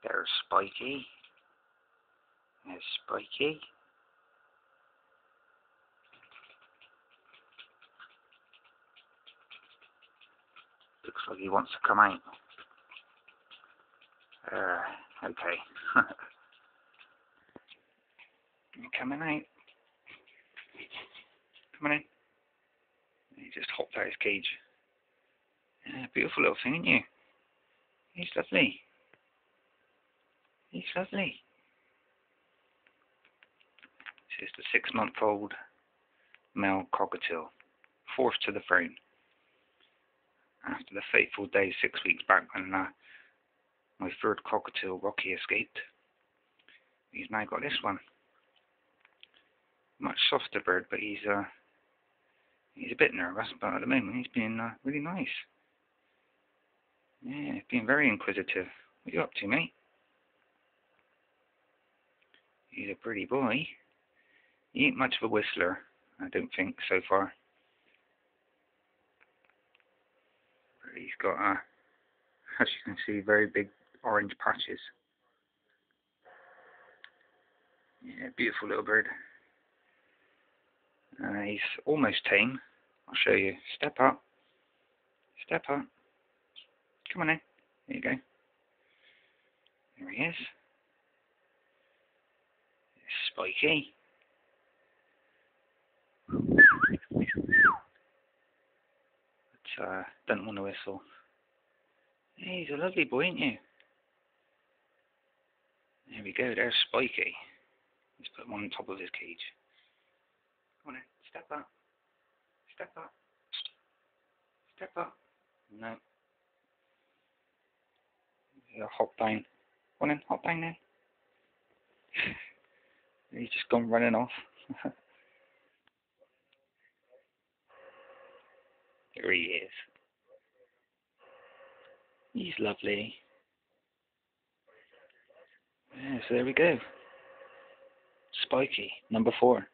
There's Spikey. There's Spikey. Looks like he wants to come out. Okay. You coming out? Coming in? He just hopped out of his cage. Yeah, beautiful little thing, isn't you? He's lovely. He's lovely. This is the 6-month-old male cockatiel, fourth to the throne. After the fateful day 6 weeks back when my third cockatiel, Rocky, escaped, he's now got this one. Much softer bird, but he's a bit nervous, but at the moment he's being really nice. Yeah, he's being very inquisitive. What are you up to, mate? He's a pretty boy. He ain't much of a whistler, I don't think, so far. But he's got, as you can see, very big orange patches. Yeah, beautiful little bird. He's almost tame. I'll show you. Step up. Step up. Come on in. There you go. There he is. Spikey. But don't want to whistle. Yeah, he's a lovely boy, ain't you? There we go. There's Spikey. Let's put him on top of his cage. Come on in. Step up. Step up. Step up. No. Yeah, hop down. Come on in. Hop down then. He's just gone running off. There he is. He's lovely. Yeah, so there we go. Spikey, number 4.